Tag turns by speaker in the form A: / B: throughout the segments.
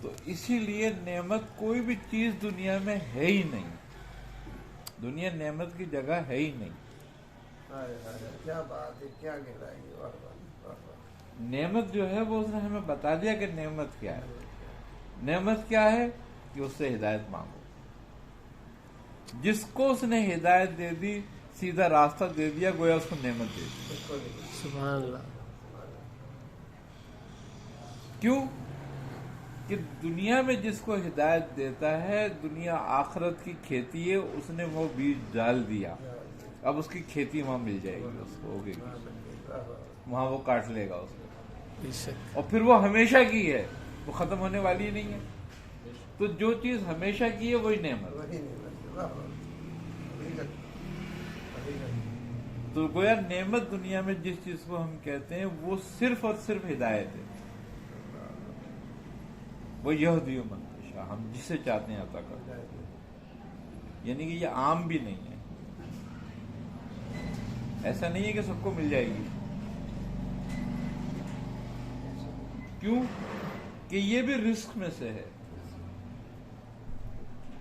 A: تو اسی لیے نعمت کوئی بھی چیز دنیا میں ہے ہی نہیں، دنیا نعمت کی جگہ ہے ہی نہیں۔
B: کیا بات ہے، کیا گہرائی، واہ واہ واہ واہ۔
A: نعمت جو ہے وہ اس نے ہمیں بتا دیا کہ نعمت کیا ہے۔ نعمت کیا ہے کہ اس سے ہدایت مانگو، جس کو اس نے ہدایت دے دی، سیدھا راستہ دے دیا، گویا اس کو نعمت دے دی۔
C: سبحان اللہ۔
A: کیوں کہ دنیا میں جس کو ہدایت دیتا ہے، دنیا آخرت کی کھیتی ہے، اس نے وہ بیج ڈال دیا، اب اس کی کھیتی وہاں مل جائے گی، اس کو ہوگی، وہاں وہ کاٹ لے گا اس کو،
C: بے شک۔
A: اور پھر وہ ہمیشہ کی ہے، وہ ختم ہونے والی نہیں ہے۔ تو جو چیز ہمیشہ کی ہے وہی نعمت ہے۔
B: وہی نعمت، واہ واہ، حقیقت، حقیقت۔
A: تو گویا نعمت دنیا میں جس چیز کو ہم کہتے ہیں وہ صرف اور صرف ہدایت ہے، وہ یہدی من یشاء، ہم جسے چاہتے ہیں عطا کرتے ہیں، یعنی کہ یہ عام بھی نہیں ہے، ایسا نہیں ہے کہ سب کو مل جائے گی۔ کیوں کہ یہ بھی رزق میں سے ہے،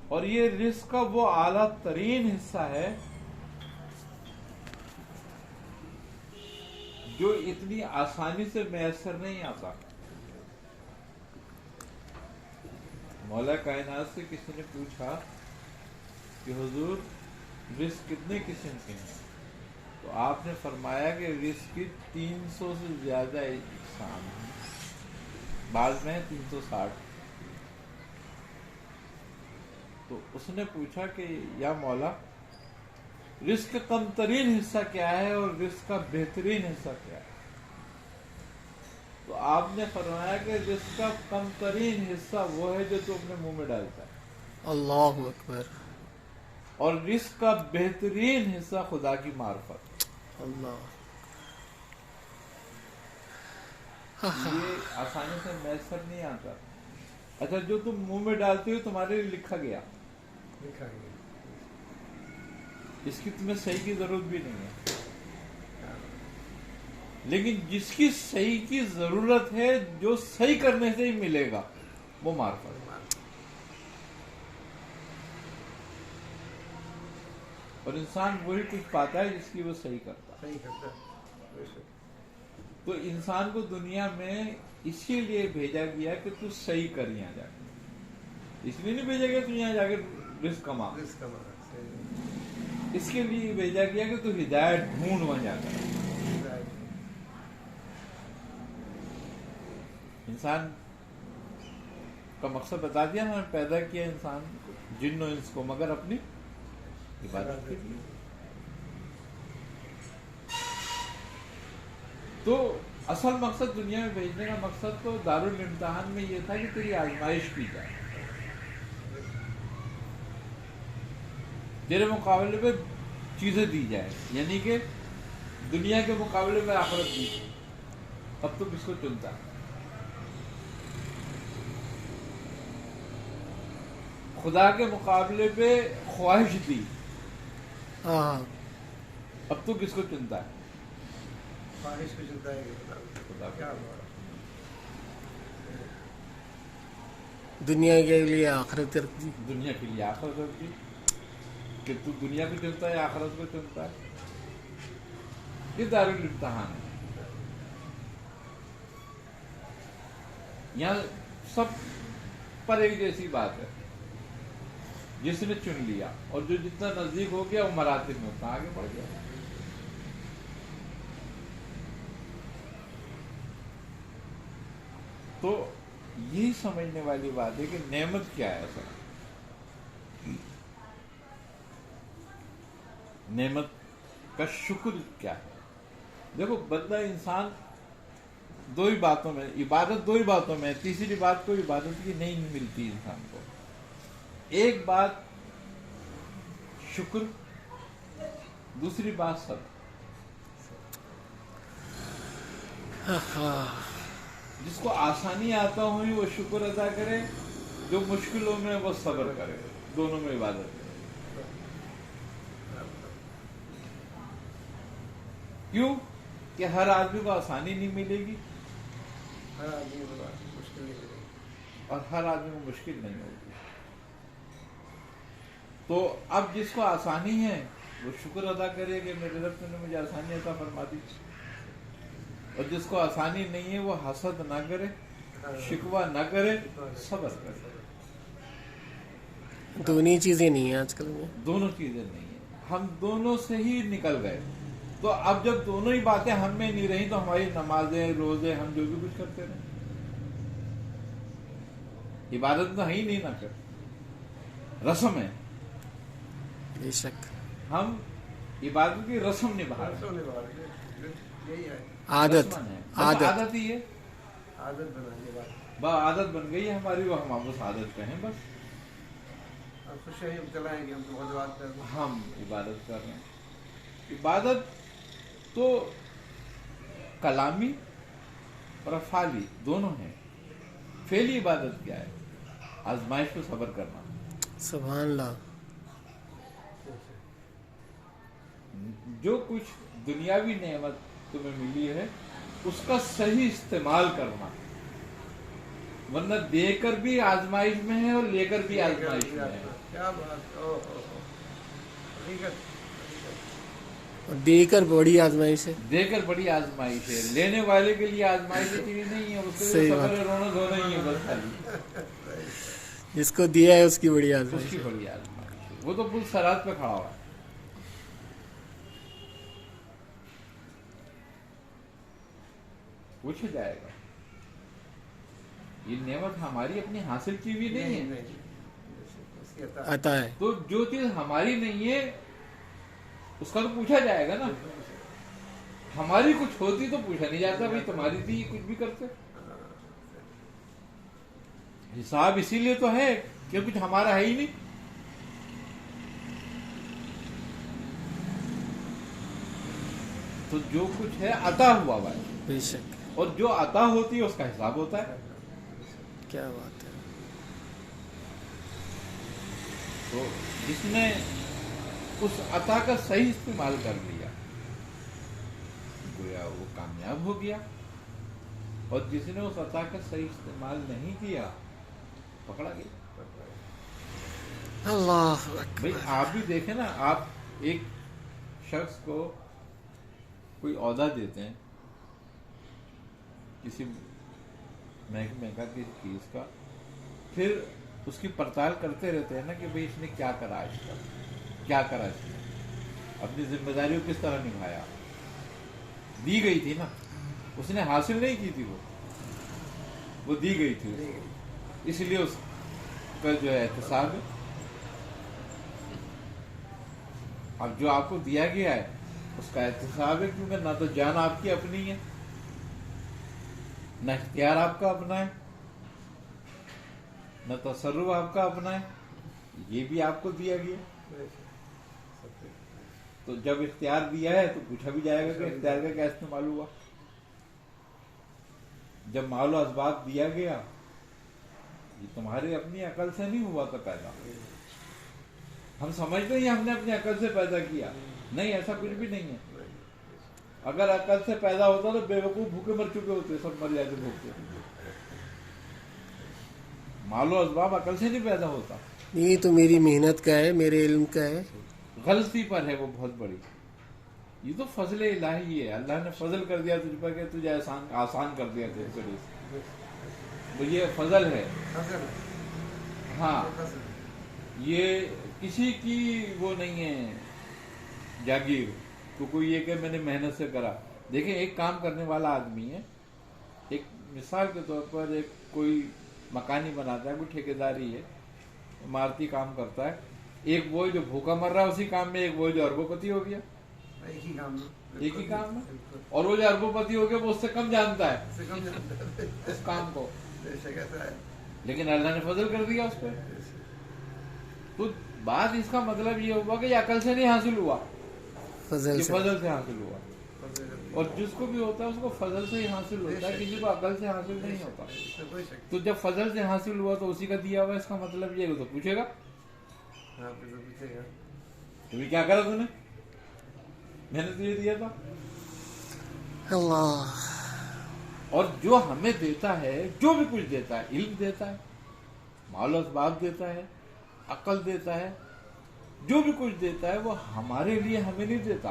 A: اور یہ رزق کا وہ اعلیٰ ترین حصہ ہے جو اتنی آسانی سے میسر نہیں آتا۔ مولا کائنات سے کسی نے پوچھا کہ حضور رزق کتنے قسم کے ہیں؟ تو آپ نے فرمایا کہ رزق کی 300 سے زیادہ اقسام ہیں، بعض میں 360۔ تو اس نے پوچھا کہ یا مولا رزق کا کم ترین حصہ کیا ہے اور رزق کا بہترین حصہ کیا ہے؟ تو آپ نے فرمایا کہ رزق کا کم ترین حصہ وہ ہے جو تو اپنے منہ میں ڈالتا ہے،
C: اللہ اکبر،
A: اور رزق کا بہترین حصہ خدا کی معرفت۔
C: اللہ۔
A: یہ آسانی سے میسر نہیں آتا۔ اچھا جو تم منہ میں ڈالتے ہو تمہارے لیے لکھا گیا،
B: لکھا گیا۔
A: اس کی تمہیں صحیح کی ضرورت بھی نہیں ہے، لیکن جس کی صحیح کی ضرورت ہے، جو صحیح کرنے سے ہی ملے گا، وہ معرفت۔ اور انسان وہی کچھ پاتا ہے جس کی وہ صحیح کرتا ہے۔
B: صحیح کرتا ہے، بے شک۔
A: تو انسان کو دنیا میں اسی لیے بھیجا گیا کہ تو صحیح کر یہاں جا کے، اس لیے نہیں بھیجا گیا تو یہاں جا کے رزق کما،
B: رزق کمانا، صحیح۔
A: اس کے لیے بھیجا گیا کہ تو ہدایت ڈھونڈ وہاں جا کر۔ انسان کا مقصد بتا دیا، ہمیں پیدا کیا انسان کو، جن و انس کو، مگر اپنی عبادت کے لیے۔ تو اصل مقصد دنیا میں بھیجنے کا مقصد تو دارالامتحان میں یہ تھا کہ تیری آزمائش کی جائے، تیرے مقابلے پہ چیزیں دی جائے، یعنی کہ دنیا کے مقابلے میں آخرت دی جائے۔ اب تو کس کو چنتا ہے؟ خدا کے مقابلے پہ خواہش دی،
C: ہاں،
A: اب تو کس کو چنتا ہے؟
B: خواہش کو چلتا ہے
A: خدا کو۔
B: کیا بات۔
C: دنیا کے لیے آخرت رکھ دی۔
A: دنیا کے لیے آخرت رکھ دی، کہ تو دنیا کو چنتا ہے یا آخرت کو چنتا ہے؟ یہ دارالامتحان ہے، یہاں سب پر ایک جیسی بات ہے، جس نے چن لیا اور جو جتنا نزدیک ہو گیا وہ مراتب میں اتنا آگے بڑھ گیا۔ تو یہی سمجھنے والی بات ہے کہ نعمت کیا ہے اصل، نعمت کا شکر کیا ہے۔ دیکھو بندہ انسان دو ہی باتوں میں، عبادت دو ہی باتوں میں ہے، تیسری بات کوئی عبادت کی نہیں ملتی انسان کو۔ ایک بات شکر، دوسری بات صبر۔ جس کو آسانی آتا ہوئی وہ شکر ادا کرے، جو مشکلوں میں وہ صبر کرے، دونوں میں عبادت کرے۔ کیوں کہ ہر آدمی کو آسانی نہیں ملے گی،
B: ہر آدمی کو مشکل نہیں ملے گی،
A: और हर आदमी को मुश्किल नहीं होगी। तो अब जिसको आसानी है वो शुक्र अदा करे कि मेरे रब ने मुझे आसानी अता फरमा दी, और जिसको आसानी नहीं है वो हसद ना करे, शिकवा ना करे, सब्र करे।
C: दोनों चीजें नहीं है आजकल में।
A: दोनों चीजें नहीं है, हम दोनों से ही निकल गए। तो अब जब दोनों ही बातें हम में नहीं रही तो हमारी नमाजें, रोजे, हम जो भी कुछ करते रहे, इबादत तो है ही नहीं ना, कर रस्म है।
C: बेशक
A: हम इबादत की रस्म निभा रहे हैं,
B: परसों निभा रहे हैं, यही है
C: आदत
A: रस्म है,
C: आदत
A: आदत ही है,
B: आदत बनाने बात।
A: आदत बन गई है हमारी, वो हम उस आदत पे हैं बस।
B: अब खुश है चलाएंगे, हम तो बहुत बात कर रहे हैं।
A: हम इबादत कर रहे हैं। इबादत तो कलामी और अफाली दोनों हैं। फेली इबादत क्या है? आजमाइश पे सब्र करना।
C: सुभान अल्लाह।
A: जो कुछ दुनियावी नेमत तुम्हें मिली है उसका सही इस्तेमाल करना, वरना देकर भी आजमाइश में है और लेकर भी आजमाइश में है।
B: क्या बात, ओ हकीकत।
C: और देकर बड़ी आजमाइश है।
A: देकर बड़ी आजमाइश है, लेने वाले के लिए आजमाइश इतनी नहीं है, उसके
C: सही
A: लिए
C: बात।
A: सब्र रोना धोना ही है बस खाली।
C: जिसको दिया है उसकी बड़ी आजमाइश
A: उसकी
C: है।
A: बड़ी आजमाइश है, वो तो पुल सरात पे खड़ा हुआ है। पूछ जाएगा, ये नेमत हमारी अपनी हासिल की हुई नहीं है।
B: उसकी अता
C: आता है।
A: तो जो चीज हमारी नहीं है उसका तो पूछा जाएगा ना। हमारी कुछ होती तो पूछा नहीं जाता, भाई तुम्हारी थी, कुछ भी करते। हिसाब इसीलिए तो है कि कुछ हमारा है ही नहीं। तो जो कुछ है अता हुआ हुआ है,
C: बेशक।
A: और जो अता होती है उसका हिसाब होता है।
C: क्या बात है।
A: तो जिसने उस अता का सही इस्तेमाल कर लिया गोया वो कामयाब हो गया, और जिसने उस अता का सही इस्तेमाल नहीं किया पकड़ा गया।
C: अल्लाह
A: भाई
C: अकबर।
A: आप भी देखें ना, आप एक शख्स को कोई औहदा देते हैं किसी महकमे का, किसी चीज का, फिर उसकी पड़ताल करते रहते हैं ना कि भाई इसने क्या करा, इसका क्या करा, इसने अपनी जिम्मेदारी को किस तरह निभाया। दी गई थी ना, उसने हासिल नहीं की थी, वो दी गई थी उसको, इसलिए उसका जो है एहतसाब है। अब जो आपको दिया गया है उसका एहतसाब है, क्योंकि ना तो जान आपकी अपनी है, न इख्तियार आपका अपना है, न तसर्रुफ आपका अपना है, ये भी आपको दिया गया। तो जब इख्तियार दिया है तो पूछा भी जाएगा कि इख्तियार का क्या इस्तेमाल हुआ। जब मालो असबाब दिया गया, ये तुम्हारे अपनी अकल से नहीं हुआ था पैदा। हम समझते हैं हमने अपनी अकल से पैदा किया, नहीं, ऐसा कुछ भी नहीं है। अगर अकल से पैदा होता तो बेवकूफ भूखे मर चुके होते, सब मर जाते भूखे। मालो असबाब अकल से नहीं पैदा होता।
C: ये तो मेरी मेहनत का है, मेरे इल्म का है।
A: गलती पर है वो बहुत बड़ी। ये तो फजल इलाही है, अल्लाह ने फजल कर दिया तुझ पर, तुझे आसान कर दिया तेरे से, तो ये फजल है। हाँ, ये किसी की वो नहीं है जागीर तो कोई ये कि मैंने मेहनत से करा। देखिए, एक काम करने वाला आदमी है, एक मिसाल के तौर पर एक कोई मकानी बनाता है, कोई ठेकेदारी है, इमारती काम करता है, एक वो जो भूखा मर रहा है उसी काम में, एक वो जो अरबोपति हो गया
B: एक ही काम में,
A: एक ही काम में, और वो जो अरबोपति हो गया वो उससे कम जानता है
B: उससे कम जानता है।
A: उस काम को,
B: बेशक ऐसा है।
A: लेकिन अल्लाह ने फजल कर दिया उस पर। तो बात इसका मतलब ये हुआ कि ये अकल से नहीं हासिल हुआ,
C: फजल
A: ये
C: से।
A: फजल से हासिल हुआ। और जिसको भी होता है उसको फजल से ही हासिल होता है, किसी को अकल से हासिल नहीं होता।
B: इसमें कोई शक
A: तो जब फजल से हासिल हुआ तो उसी का दिया हुआ, इसका मतलब ये है, तो पूछेगा
B: नहीं। हाँ, फिर तो पूछेगा
A: तुम्हें क्या करा तूने, मैंने तुझे दिया था।
C: अल्लाह।
A: और जो हमें देता है, जो भी कुछ देता है, इल्म देता है, माल असबाब देता है, अकल देता है, जो भी कुछ देता है वो हमारे लिए हमें नहीं देता,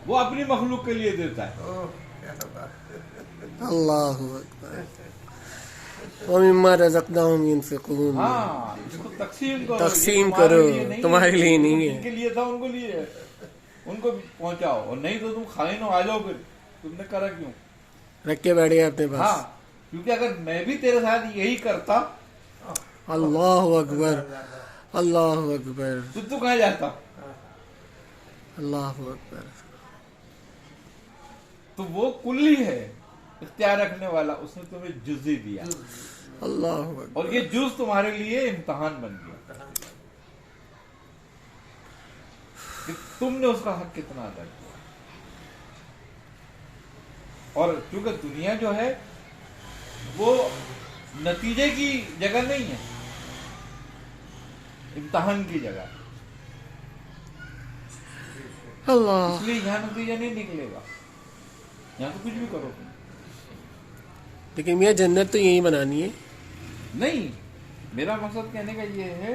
A: वो अपनी मखलूक के लिए देता है।
B: ओह, क्या बात है।
C: अल्लाहु अकबर। वमिम्मा रज़क़नाहुम युनफ़िक़ून।
A: हाँ, इसको तकसीम करो,
C: तकसीम
A: ये
C: करो,
A: नहीं
C: तुम्हारे
A: है,
C: लिए नहीं है।
A: जिनके लिए था उनको लिए है, उनको पहुंचाओ, और नहीं तो तुम खाइनो आ जाओ, फिर तुमने करा क्यों?
C: रख के बैठ गए अपने पास।
A: हाँ, क्योंकि अगर मैं भी तेरे साथ यही करता
C: अल्लाहु अकबर, अल्लाहु अकबर,
A: तो तू कहाँ जाता?
C: अल्लाहु अकबर।
A: तो वो कुल्ली है, इख्तियार रखने वाला, उसने तुम्हें जुज़ी दिया,
C: अल्लाहु अकबर।
A: और ये जुज़ तुम्हारे लिए इम्तिहान बन गया कि तुमने उसका हक कितना अदा किया। और क्योंकि दुनिया जो है वो नतीजे की जगह नहीं है, इम्तिहान की जगह,
C: अल्लाह।
A: इसलिए यहाँ नतीजा नहीं निकलेगा, यहाँ तो कुछ भी करो तुम।
C: लेकिन मियाँ जन्नत तो यही बनानी है।
A: नहीं, मेरा मकसद कहने का ये है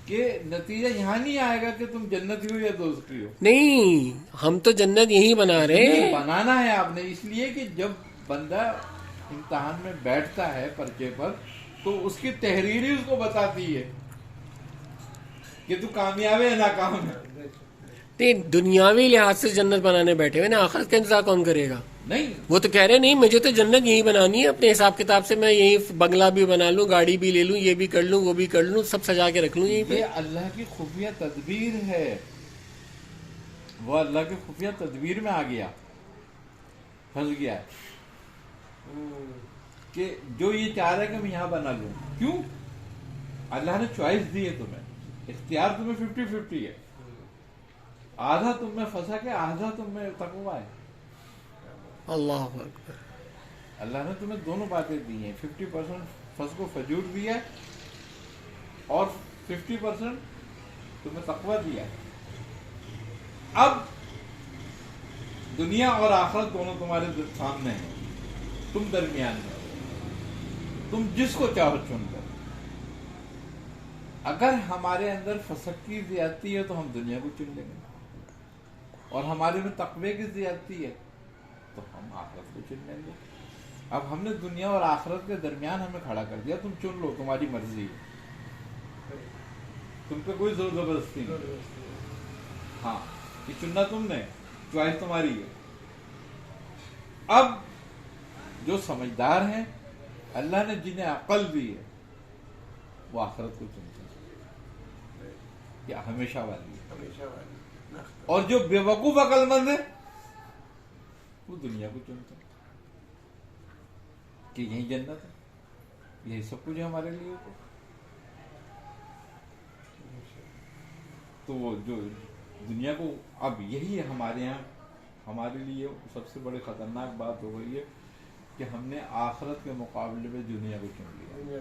A: कि नतीजा यहाँ नहीं आएगा कि तुम जन्नती हो या दोस्ती हो।
C: नहीं, हम तो जन्नत यही बना रहे
A: नहीं,
C: हैं।
A: बनाना है आपने, इसलिए कि जब बंदा इम्तिहान में बैठता है पर्चे पर, तो उसकी तहरीर ही उसको बताती है कि तू कामयाब है या नाकाम है।
C: नहीं, दुनियावी लिहाज से जन्नत बनाने बैठे हुए ना, आखिरत का इंतजार कौन करेगा?
A: नहीं,
C: वो तो कह रहे नहीं, मुझे तो जन्नत यही बनानी है, अपने हिसाब किताब से मैं यही बंगला भी बना लूं, गाड़ी भी ले लूं, ये भी कर लूं, वो भी कर लूं, सब सजा के रख लूं यहीं
A: ये
C: पे।
A: अल्लाह की खुफिया तदबीर है, वो अल्लाह की खुफिया तदबीर में आ गया, फंस गया है कि जो ये चाह रहा है कि मैं यहाँ बना लूं। क्यों? अल्लाह ने चॉइस दी है तुम्हें, इख्तियार तुम्हें 50-50 है, आधा तुम में फंसा के आधा तुम में तकवा है।
C: अल्लाह अकबर।
A: अल्लाह ने तुम्हें दोनों बातें दी हैं, 50% फंस को फजूर दिया है और 50% तुम्हें तकवा दिया है। अब दुनिया और आखिरत दोनों तुम्हारे सामने है, तुम दरमियान में हो, तुम जिसको चाहो चुन लो। अगर हमारे अंदर फसक की ज्यादती है तो हम दुनिया को चुन लेंगे, और हमारे में तकवे की ज्यादती है तो हम आखिरत को चुन लेंगे। अब हमने दुनिया और आखिरत के दरमियान हमें खड़ा कर दिया, तुम चुन लो, तुम्हारी मर्जी है, तुम पे कोई जोर जबरदस्ती नहीं। हाँ, ये चुनना तुमने, चॉइस तुम्हारी है। अब जो समझदार हैं, अल्लाह ने जिन्हें अकल दी है, वो आखिरत को चुनते हैं, या हमेशा वाली है।
B: हमेशा वाली।
A: और जो बेवकूफ अकलमंद है वो दुनिया को चुनते हैं कि यही जन्नत है, यही सब कुछ है हमारे लिए। तो वो जो दुनिया को, अब यही है हमारे यहाँ, हमारे लिए सबसे बड़ी खतरनाक बात हो गई है कि हमने आखिरत के मुकाबले में दुनिया को चुन लिया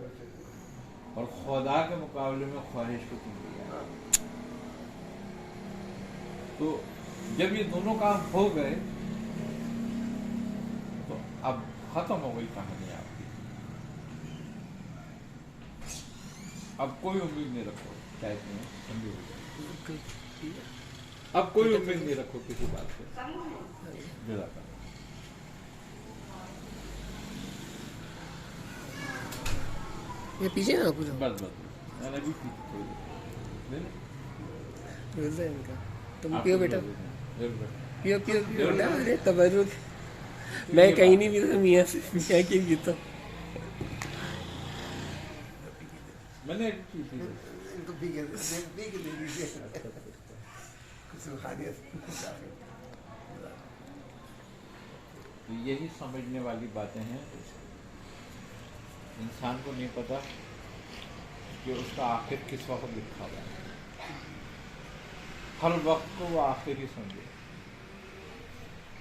A: और खुदा के मुकाबले में ख्वाहिश को चुन लिया। तो जब ये दोनों काम हो गए तो अब खत्म हो गई कहानी आपकी। अब कोई उम्मीद नहीं रखो, शायद नहीं ठंडी हो जाए, अब कोई उम्मीद नहीं रखो किसी बात से। जज़ाकल्लाह।
C: ये पीछे ना कुछ
A: बस मैंने भी पीछे थोड़ी
C: रोज़ा है इनका। तुम
A: आप
C: पियो
A: भी
C: बेटा,
A: ले लेना। जरूर।
C: पियो पियो पियो बेटा। अरे तबरुक, मैं कहीं नहीं पीता मियाँ से, मियाँ की पीता।
A: मैंने एक पीछे से।
B: इनको पी के दे दीजिए। कुछ रुहानियत।
A: तो यही समझने वाली बातें हैं। इंसान को नहीं पता कि उसका आखिर किस वक्त लिखा हुआ है, हर वक्त को वो आखिर ही समझे।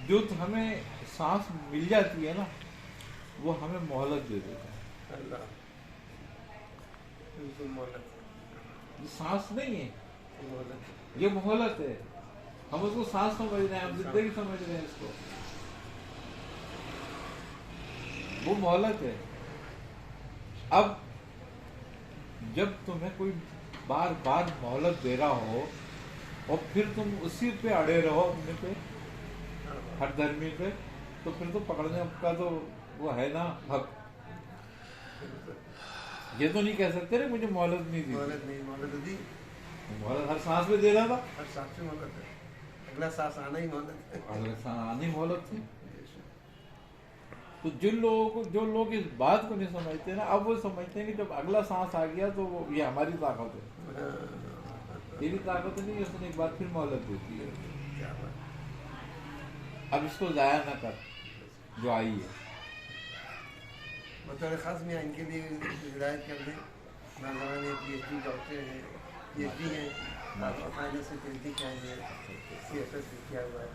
A: जो तो हमें सांस मिल जाती है ना, वो हमें मोहलत दे देता है।
B: अल्लाह। बिल्कुल मोहलत।
A: ये सांस नहीं है,
B: मोहलत।
A: ये मोहलत है। हम उसको सांस समझ रहे हैं, हम जिंदगी समझ रहे हैं इसको, वो मोहलत है। اب جب تمہیں کوئی بار بار مہلت دے رہا ہو اور پھر تم اسی پہ اڑے رہو اپنے پہ ہر دھرمی پہ، تو پھر تو پکڑنے کا تو وہ ہے نا حق. یہ تو نہیں کہہ سکتے نا مجھے مہلت نہیں دی.
B: مہلت نہیں، مہلت دی،
A: مہلت ہر سانس میں دے رہا تھا،
B: ہر سانس میں مہلت ہے، اگلا سانس آنا ہی مہلت ہے.
A: اگلے سانس آنی مہلت تھی. تو جو لوگ اس بات کو نہیں سمجھتے نا، اب وہ سمجھتے ہیں کہ جب اگلا سانس آ گیا تو یہ ہماری طاقت ہے. تیری طاقت نہیں، اس نے ایک بار پھر مہلت دیتی ہے.
B: کیا بات.
A: اب اس کو ضائع نہ کر جو آئی ہے.
B: بطور خاص میں ان کے لیے ہدایت کر دیں. نوجوان ہیں، پی ایچ ڈی ڈاکٹر ہیں، پی ایچ ڈی ہیں، فائنل سے پی ایچ ڈی کیا ہے، سی ایس ایس کیا ہوا ہے.